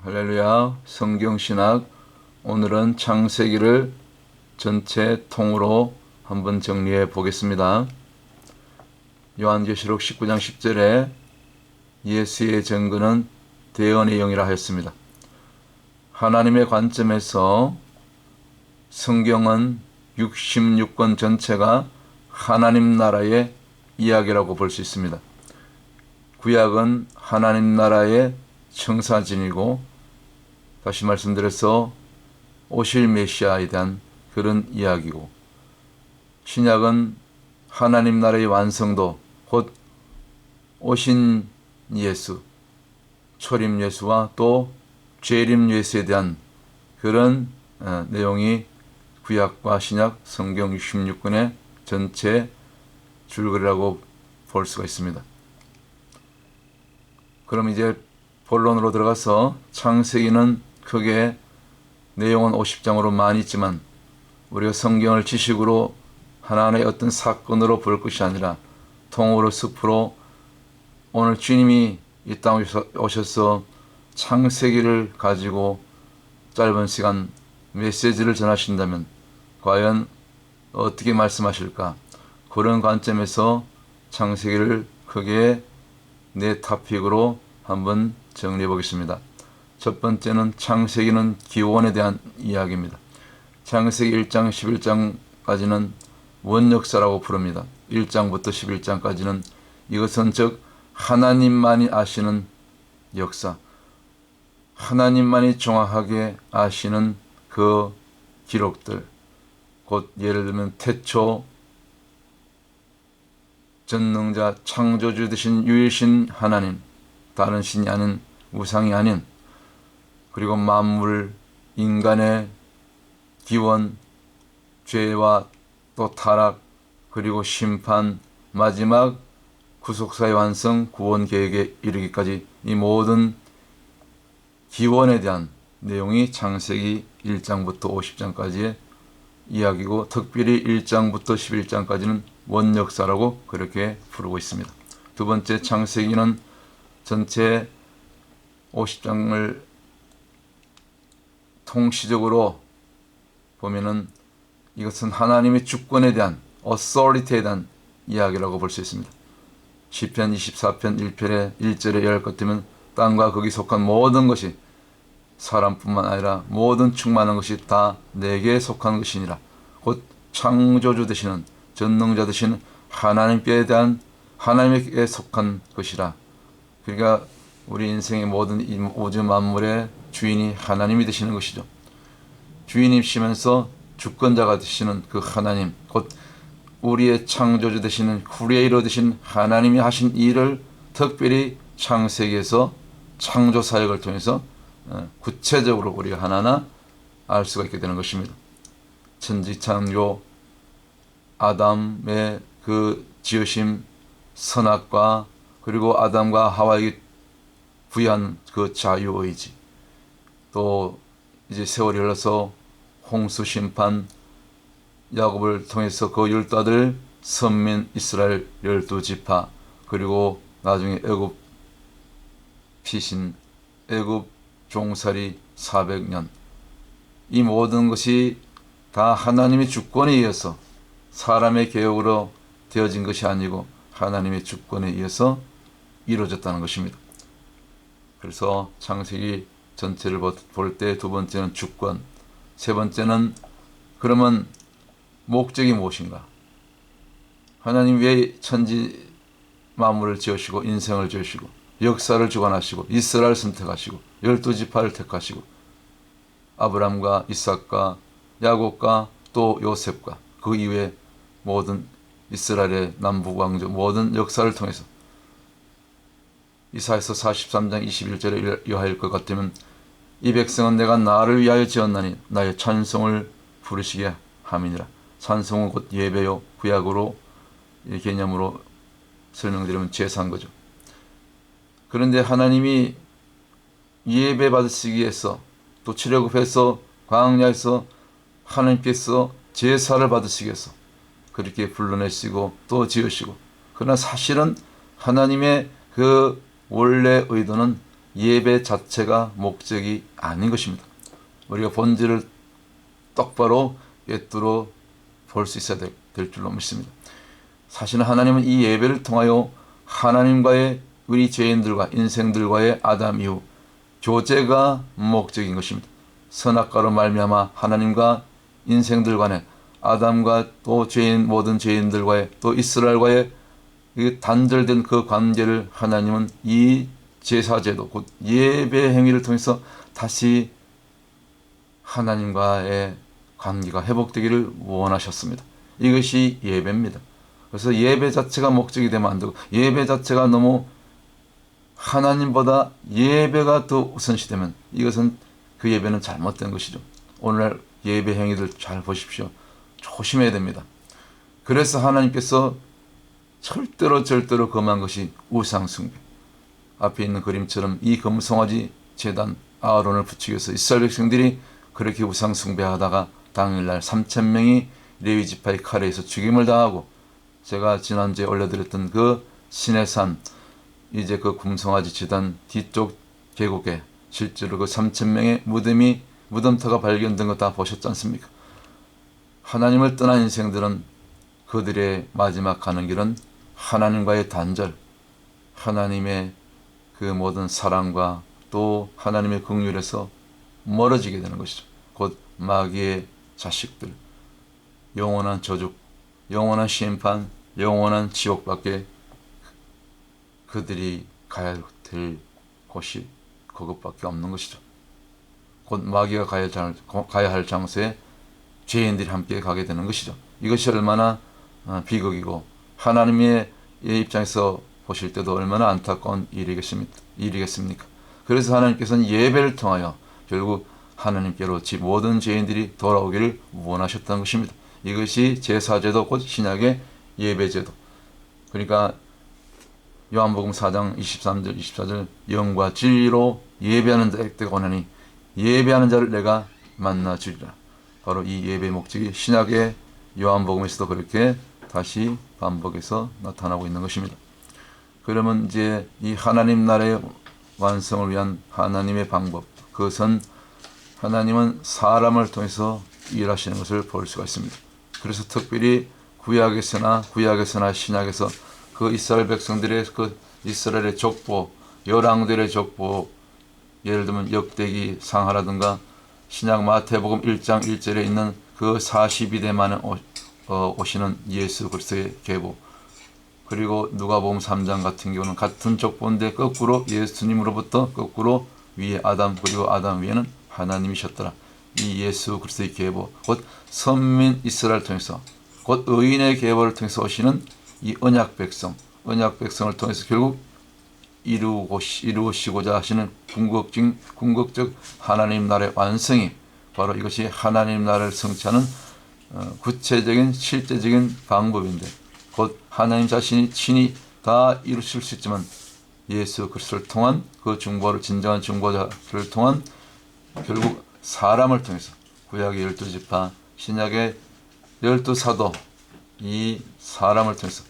할렐루야. 성경신학 오늘은 창세기를 전체 통으로 한번 정리해 보겠습니다. 요한계시록 19장 10절에 예수의 증거는 대언의 영이라 하였습니다. 하나님의 관점에서 성경은 66권 전체가 하나님 나라의 이야기라고 볼 수 있습니다. 구약은 하나님 나라의 청사진이고, 다시 말씀드려서 오실 메시아에 대한 그런 이야기고, 신약은 하나님 나라의 완성도, 곧 오신 예수, 초림 예수와 또 재림 예수에 대한 그런 내용이 구약과 신약 성경 66권의 전체 줄거리라고 볼 수가 있습니다. 그럼 이제 본론으로 들어가서 창세기는 크게 내용은 50장으로 많이 있지만 우리가 성경을 지식으로 하나하나의 어떤 사건으로 볼 것이 아니라 통으로 숲으로 오늘 주님이 이 땅에 오셔서 창세기를 가지고 짧은 시간 메시지를 전하신다면 과연 어떻게 말씀하실까? 그런 관점에서 창세기를 크게 네 토픽으로 한번 정리해 보겠습니다. 첫 번째는 창세기는 기원에 대한 이야기입니다. 창세기 1장 11장까지는 원역사라고 부릅니다. 1장부터 11장까지는 이것은 즉 하나님만이 아시는 역사, 하나님만이 정확하게 아시는 그 기록들, 곧 예를 들면 태초 전능자 창조주 되신 유일신 하나님, 다른 신이 아닌 우상이 아닌, 그리고 만물, 인간의 기원, 죄와 또 타락, 그리고 심판, 마지막 구속사의 완성, 구원 계획에 이르기까지 이 모든 기원에 대한 내용이 창세기 1장부터 50장까지의 이야기고, 특별히 1장부터 11장까지는 원역사라고 그렇게 부르고 있습니다. 두 번째, 창세기는 전체 50장을 통시적으로 보면은 이것은 하나님의 주권에 대한 authority에 대한 이야기라고 볼 수 있습니다. 시편 24편 1편의 1절에 이할 것 같으면 땅과 거기 속한 모든 것이, 사람뿐만 아니라 모든 충만한 것이 다 내게 속한 것이니라. 곧 창조주 되시는 전능자 되시는 하나님께 대한, 하나님께 속한 것이라. 그러니까 우리 인생의 모든 우주 만물의 주인이 하나님이 되시는 것이죠. 주인이시면서 주권자가 되시는 그 하나님, 곧 우리의 창조주 되시는 크리에이터 되신 하나님이 하신 일을 특별히 창세기에서 창조 사역을 통해서 구체적으로 우리가 하나하나 알 수가 있게 되는 것입니다. 천지창조, 아담의 그 지으심, 선악과, 그리고 아담과 하와에게 부여한 그 자유의지, 또 이제 세월이 흘러서 홍수 심판, 야곱을 통해서 그 12아들 선민 이스라엘 12지파, 그리고 나중에 애굽 피신, 애굽 종살이 400년, 이 모든 것이 다 하나님의 주권에 의해서, 사람의 계획으로 되어진 것이 아니고 하나님의 주권에 의해서 이루어졌다는 것입니다. 그래서 창세기 전체를 볼 때 두 번째는 주권, 세 번째는 그러면 목적이 무엇인가? 하나님 왜 천지 만물을 지으시고 인생을 지으시고 역사를 주관하시고 이스라엘을 선택하시고 12지파를 택하시고 아브람과 이삭과 야곱과 또 요셉과 그 이외에 모든 이스라엘의 남북 왕조 모든 역사를 통해서, 이사야서 43장 21절에 이하일 것 같으면 이 백성은 내가 나를 위하여 지었나니 나의 찬송을 부르시게 함이니라. 찬송은 곧 예배요, 구약으로 이 개념으로 설명드리면 제사한 거죠. 그런데 하나님이 예배 받으시기 위해서, 또 출애굽해서 광야에서 하나님께서 제사를 받으시기 위해서 그렇게 불러내시고 또 지으시고, 그러나 사실은 하나님의 그 원래 의도는 예배 자체가 목적이 아닌 것입니다. 우리가 본질을 똑바로 꿰뚫어 볼 수 있어야 될 줄로 믿습니다. 사실은 하나님은 이 예배를 통하여 하나님과의 우리 죄인들과 인생들과의 아담 이후 교제가 목적인 것입니다. 선악과로 말미암아 하나님과 인생들 간에 아담과 또 죄인 모든 죄인들과의 또 이스라엘과의 단절된 그 관계를 하나님은 이 제사제도 곧 예배 행위를 통해서 다시 하나님과의 관계가 회복되기를 원하셨습니다. 이것이 예배입니다. 그래서 예배 자체가 목적이 되면 안 되고 예배 자체가 너무 하나님보다 예배가 더 우선시되면 이것은 그 예배는 잘못된 것이죠. 오늘날 예배 행위들 잘 보십시오. 조심해야 됩니다. 그래서 하나님께서 절대로 금한 것이 우상숭배. 앞에 있는 그림처럼 이 금송아지 제단 아론을 붙이기 위해서 이스라엘 백성들이 그렇게 우상숭배하다가 당일날 3,000명이 레위 지파의 칼에 의해서 죽임을 당하고 제가 지난주에 올려드렸던 그 시내산 이제 그 금송아지 제단 뒤쪽 계곡에 실제로 그 3,000명의 무덤터가 발견된 거 다 보셨지 않습니까? 하나님을 떠난 인생들은 그들의 마지막 가는 길은 하나님과의 단절, 하나님의 그 모든 사랑과 또 하나님의 긍휼에서 멀어지게 되는 것이죠. 곧 마귀의 자식들, 영원한 저주, 영원한 심판, 영원한 지옥밖에 그들이 가야 될 곳이 그것밖에 없는 것이죠. 곧 마귀가 가야 할 장소에 죄인들이 함께 가게 되는 것이죠. 이것이 얼마나 비극이고 하나님의 입장에서 보실 때도 얼마나 안타까운 일이겠습니까? 그래서 하나님께서는 예배를 통하여 결국 하나님께로 모든 죄인들이 돌아오기를 원하셨다는 것입니다. 이것이 제사제도 곧 신약의 예배제도. 그러니까 요한복음 4장 23절 24절 영과 진리로 예배하는 자에게 오나니 예배하는 자를 내가 만나 주리라. 바로 이 예배의 목적이 신약의 요한복음에서도 그렇게 다시 반복해서 나타나고 있는 것입니다. 그러면 이제 이 하나님 나라의 완성을 위한 하나님의 방법, 그것은 하나님은 사람을 통해서 일하시는 것을 볼 수가 있습니다. 그래서 특별히 구약에서나 신약에서 그 이스라엘 백성들의 그 이스라엘의 족보, 열왕들의 족보, 예를 들면 역대기 상하라든가 신약 마태복음 1장 1절에 있는 그 42대만에 오시는 예수 그리스도의 계보, 그리고 누가복음 3장 같은 경우는 같은 족보인데 거꾸로 예수님으로부터 거꾸로 위에 아담, 그리고 아담 위에는 하나님이셨더라. 이 예수 그리스도의 계보, 곧 선민 이스라엘 통해서 곧 의인의 계보를 통해서 오시는 이 언약 백성을 통해서 결국 이루시고자 하시는 궁극적 하나님 나라의 완성이 바로 이것이 하나님 나라를 성취하는 구체적인 실제적인 방법인데 곧 하나님 자신이 친히 다 이루실 수 있지만 예수 그리스도를 통한 그 진정한 중보자를 통한 결국 사람을 통해서 구약의 12지파 신약의 12사도 이 사람을 통해서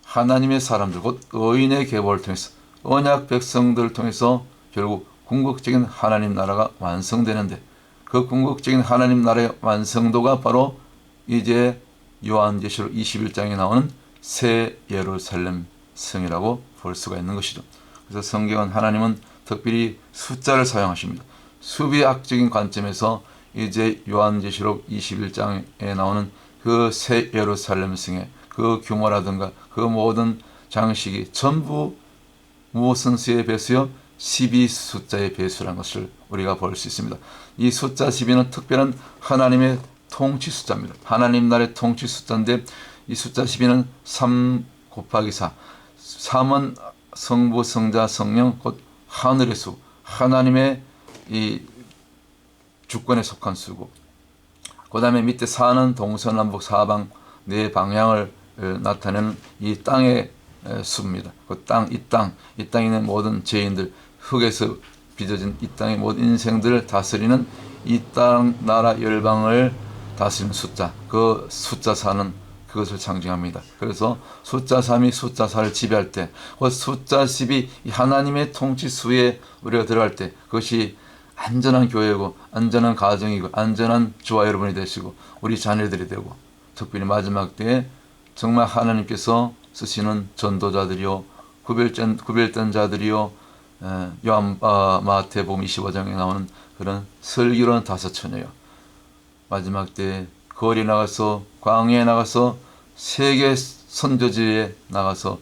하나님의 사람들 곧 의인의 계보를 통해서 언약 백성들을 통해서 결국 궁극적인 하나님 나라가 완성되는데 그 궁극적인 하나님 나라의 완성도가 바로 이제 요한계시록 21장에 나오는 새 예루살렘 성이라고 볼 수가 있는 것이죠. 그래서 성경은 하나님은 특별히 숫자를 사용하십니다. 수비학적인 관점에서 이제 요한계시록 21장에 나오는 그 새 예루살렘 성의 그 규모라든가 그 모든 장식이 전부 무엇은 수의 배수요? 12 숫자의 배수라는 것을 우리가 볼 수 있습니다. 이 숫자 12는 특별한 하나님의 통치 숫자입니다. 하나님 나라의 통치 숫자인데 이 숫자 12는 3 곱하기 4. 3은 성부, 성자, 성령, 곧 하늘의 수, 하나님의 이 주권에 속한 수고, 그 다음에 밑에 4는 동서남북 사방 네 방향을 나타내는 이 땅의 수입니다. 그 이 땅에 있는 모든 죄인들, 흙에서 빚어진 이 땅의 모든 인생들을 다스리는 이 땅 나라 열방을 다스리는 숫자, 그 숫자 4는 그것을 상징합니다. 그래서 숫자 3이 숫자 4를 지배할 때, 숫자 10이 하나님의 통치수에 우리가 들어갈 때, 그것이 안전한 교회고 안전한 가정이고 안전한 저와 여러분이 되시고 우리 자녀들이 되고, 특별히 마지막 때에 정말 하나님께서 쓰시는 전도자들이요, 구별된 자들이요, 마태복음 25장에 나오는 그런 슬기로운 5처녀요. 마지막 때 거리 나가서, 광야에 나가서, 세계 선교지에 나가서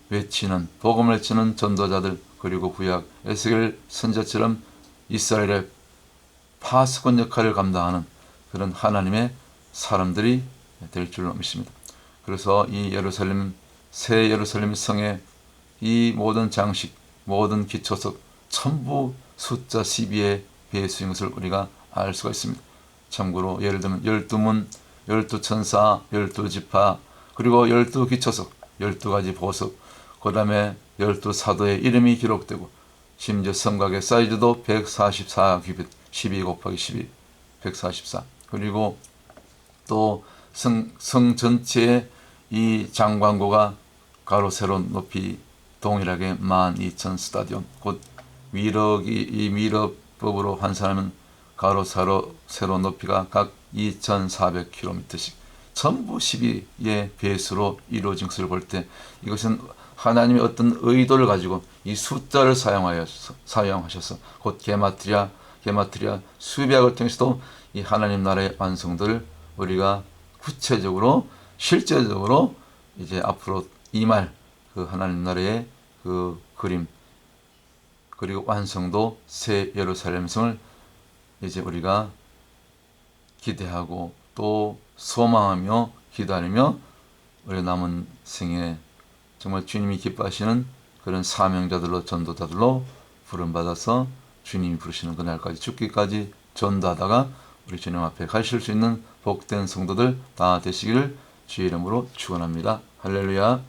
외치는, 복음을 외치는 전도자들, 그리고 구약 에스겔 선자처럼 이스라엘의 파수꾼 역할을 감당하는 그런 하나님의 사람들이 될 줄로 믿습니다. 그래서 이 예루살렘, 새 예루살렘 성의 이 모든 장식, 모든 기초석 전부 숫자 12의 배수인 것을 우리가 알 수가 있습니다. 참고로 예를 들면 12문, 12천사, 12지파, 그리고 12기초석, 12가지 보석, 그 다음에 12사도의 이름이 기록되고, 심지어 성곽의 사이즈도 144규빗, 12 곱하기 12, 144. 그리고 또 성 전체의 이 장관고가 가로 세로 높이 동일하게 12,000 스타디온, 곧 이 미러법으로 환산하면 가로 세로 높이가 각 2,400km씩 전부 12의 배수로 이루어진 것을 볼 때, 이것은 하나님의 어떤 의도를 가지고 이 숫자를 사용하셔서 곧 게마트리아 수비학을 통해서도 이 하나님 나라의 완성도를 우리가 구체적으로 실제적으로 이제 앞으로 임할 그 하나님 나라의 그 그림, 그리고 완성도 새 예루살렘 성을 이제 우리가 기대하고 또 소망하며 기다리며 우리 남은 생에 정말 주님이 기뻐하시는 그런 사명자들로, 전도자들로 부름받아서 주님이 부르시는 그날까지, 죽기까지 전도하다가 우리 주님 앞에 가실 수 있는 복된 성도들 다 되시기를 주의 이름으로 축원합니다. 할렐루야.